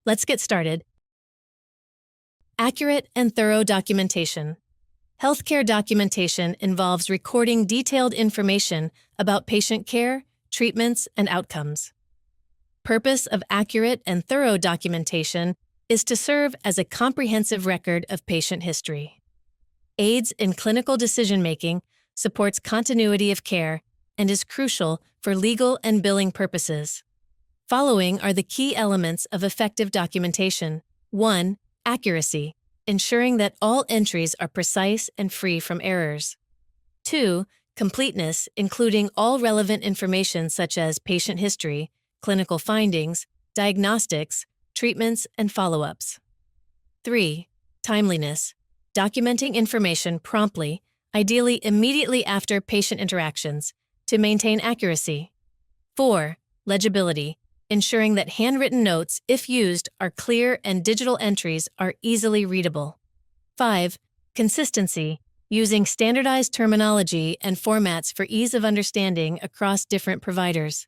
Let's get started. Accurate and thorough documentation. Healthcare documentation involves recording detailed information about patient care, treatments, and outcomes. Purpose of accurate and thorough documentation is to serve as a comprehensive record of patient history. Aids in clinical decision-making, supports continuity of care, and is crucial for legal and billing purposes. Following are the key elements of effective documentation. 1. Accuracy, ensuring that all entries are precise and free from errors. 2. Completeness, including all relevant information such as patient history, clinical findings, diagnostics, treatments, and follow-ups. 3. Timeliness, documenting information promptly, ideally immediately after patient interactions, to maintain accuracy. 4. Legibility, ensuring that handwritten notes, if used, are clear and digital entries are easily readable. 5. Consistency, using standardized terminology and formats for ease of understanding across different providers.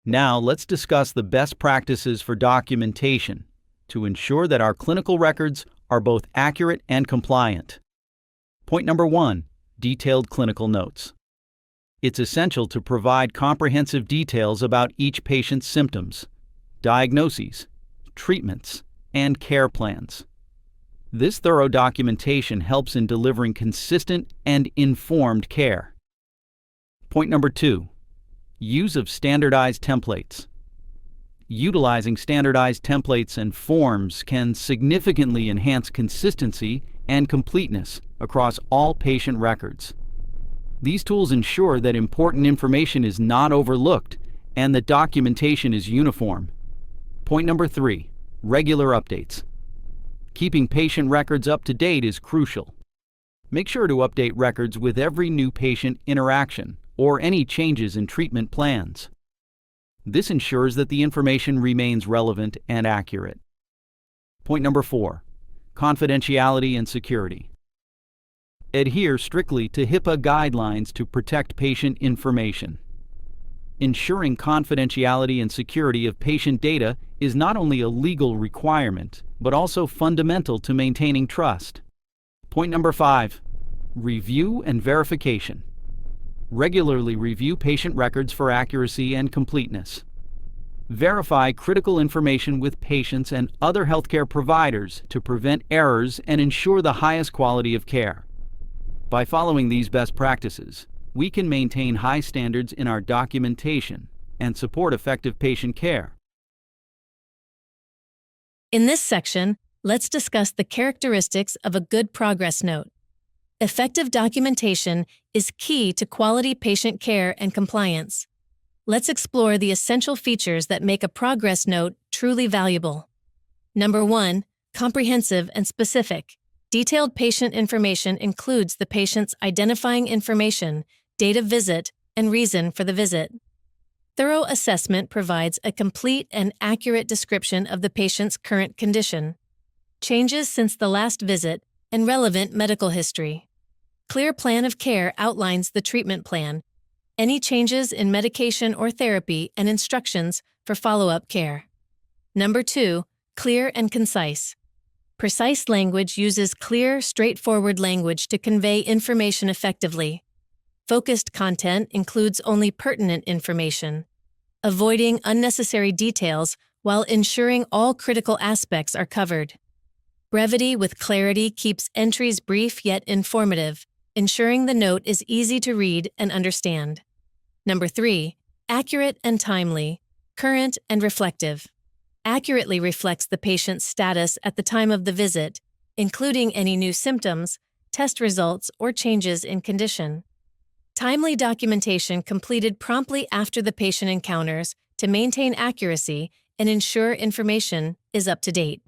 Now let's discuss the best practices for documentation to ensure that our clinical records are both accurate and compliant. Point number 1, detailed clinical notes. It's essential to provide comprehensive details about each patient's symptoms, diagnoses, treatments, and care plans. This thorough documentation helps in delivering consistent and informed care. Point number 2, use of standardized templates. Utilizing standardized templates and forms can significantly enhance consistency and completeness across all patient records. These tools ensure that important information is not overlooked and that documentation is uniform. Point number 3, regular updates. Keeping patient records up to date is crucial. Make sure to update records with every new patient interaction or any changes in treatment plans. This ensures that the information remains relevant and accurate. Point number 4, confidentiality and security. Adhere strictly to HIPAA guidelines to protect patient information. Ensuring confidentiality and security of patient data is not only a legal requirement, but also fundamental to maintaining trust. Point number 5, review and verification. Regularly review patient records for accuracy and completeness. Verify critical information with patients and other healthcare providers to prevent errors and ensure the highest quality of care. By following these best practices, we can maintain high standards in our documentation and support effective patient care. In this section, let's discuss the characteristics of a good progress note. Effective documentation is key to quality patient care and compliance. Let's explore the essential features that make a progress note truly valuable. Number 1, comprehensive and specific. Detailed patient information includes the patient's identifying information, date of visit, and reason for the visit. Thorough assessment provides a complete and accurate description of the patient's current condition, changes since the last visit, and relevant medical history. Clear plan of care outlines the treatment plan, any changes in medication or therapy, and instructions for follow-up care. Number 2, clear and concise. Precise language uses clear, straightforward language to convey information effectively. Focused content includes only pertinent information, avoiding unnecessary details while ensuring all critical aspects are covered. Brevity with clarity keeps entries brief yet informative, ensuring the note is easy to read and understand. Number 3, accurate and timely, current and reflective. Accurately reflects the patient's status at the time of the visit, including any new symptoms, test results, or changes in condition. Timely documentation completed promptly after the patient encounters to maintain accuracy and ensure information is up to date.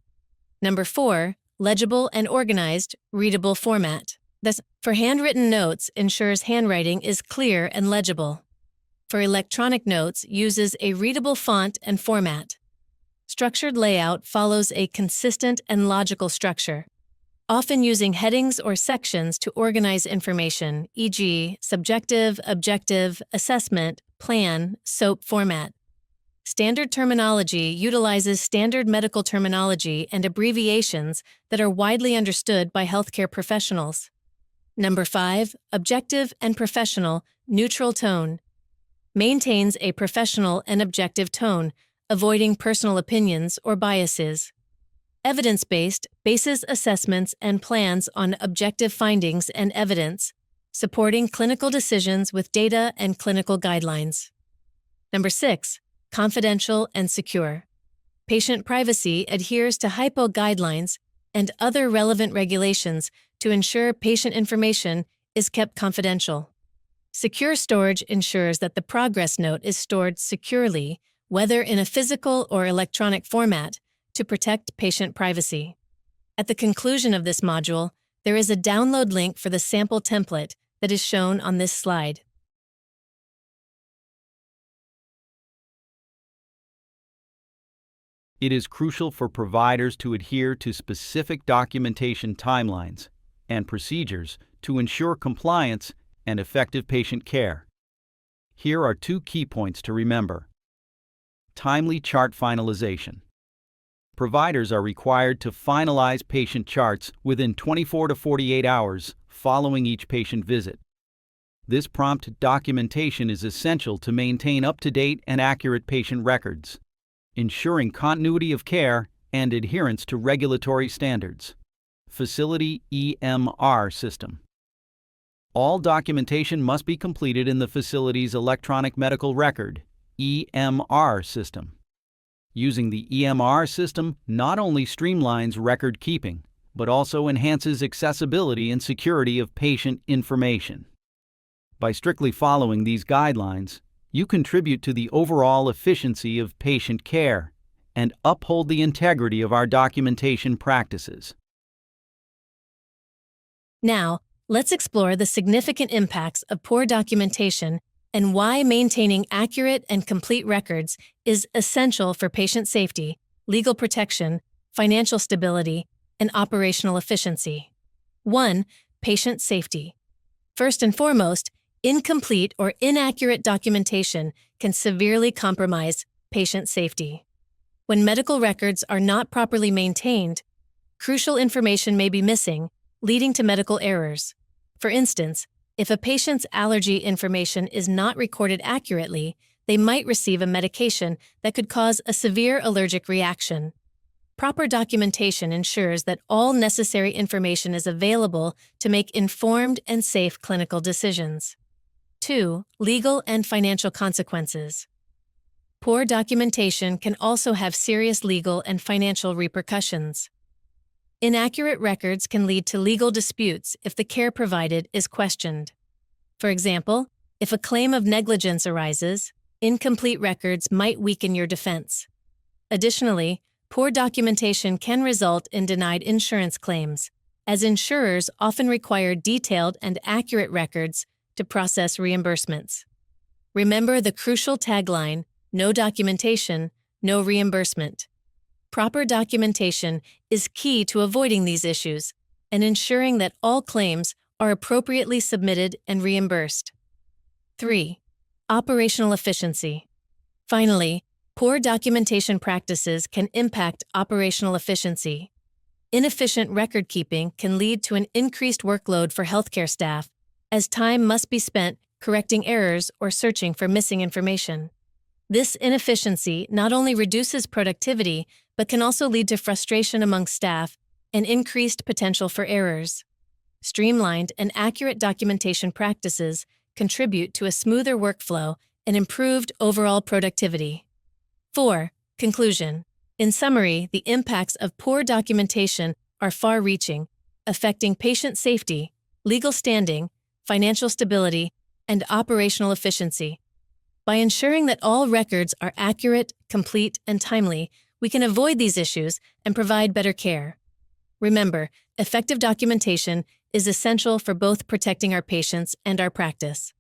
Number 4, legible and organized, readable format. Thus, for handwritten notes, ensures handwriting is clear and legible. For electronic notes, uses a readable font and format. Structured layout follows a consistent and logical structure, often using headings or sections to organize information, e.g., subjective, objective, assessment, plan, SOAP format. Standard terminology utilizes standard medical terminology and abbreviations that are widely understood by healthcare professionals. Number 5, objective and professional, neutral tone. Maintains a professional and objective tone, avoiding personal opinions or biases. Evidence-based bases assessments and plans on objective findings and evidence, supporting clinical decisions with data and clinical guidelines. Number 6, confidential and secure. Patient privacy adheres to HIPAA guidelines and other relevant regulations to ensure patient information is kept confidential. Secure storage ensures that the progress note is stored securely, whether in a physical or electronic format, to protect patient privacy. At the conclusion of this module, there is a download link for the sample template that is shown on this slide. It is crucial for providers to adhere to specific documentation timelines and procedures to ensure compliance and effective patient care. Here are 2 key points to remember. Timely chart finalization. Providers are required to finalize patient charts within 24 to 48 hours following each patient visit. This prompt documentation is essential to maintain up-to-date and accurate patient records, ensuring continuity of care and adherence to regulatory standards. Facility EMR system. All documentation must be completed in the facility's electronic medical record, EMR system. Using the EMR system not only streamlines record keeping, but also enhances accessibility and security of patient information. By strictly following these guidelines, you contribute to the overall efficiency of patient care and uphold the integrity of our documentation practices. Now, let's explore the significant impacts of poor documentation and why maintaining accurate and complete records is essential for patient safety, legal protection, financial stability, and operational efficiency. 1. Patient safety. First and foremost, incomplete or inaccurate documentation can severely compromise patient safety. When medical records are not properly maintained, crucial information may be missing, leading to medical errors. For instance, if a patient's allergy information is not recorded accurately, they might receive a medication that could cause a severe allergic reaction. Proper documentation ensures that all necessary information is available to make informed and safe clinical decisions. 2. Legal and financial consequences. Poor documentation can also have serious legal and financial repercussions. Inaccurate records can lead to legal disputes if the care provided is questioned. For example, if a claim of negligence arises, incomplete records might weaken your defense. Additionally, poor documentation can result in denied insurance claims, as insurers often require detailed and accurate records to process reimbursements. Remember the crucial tagline, "No documentation, no reimbursement." Proper documentation is key to avoiding these issues and ensuring that all claims are appropriately submitted and reimbursed. 3. Operational efficiency. Finally, poor documentation practices can impact operational efficiency. Inefficient record keeping can lead to an increased workload for healthcare staff, as time must be spent correcting errors or searching for missing information. This inefficiency not only reduces productivity, but can also lead to frustration among staff and increased potential for errors. Streamlined and accurate documentation practices contribute to a smoother workflow and improved overall productivity. 4. Conclusion. In summary, the impacts of poor documentation are far-reaching, affecting patient safety, legal standing, financial stability, and operational efficiency. By ensuring that all records are accurate, complete, and timely, we can avoid these issues and provide better care. Remember, effective documentation is essential for both protecting our patients and our practice.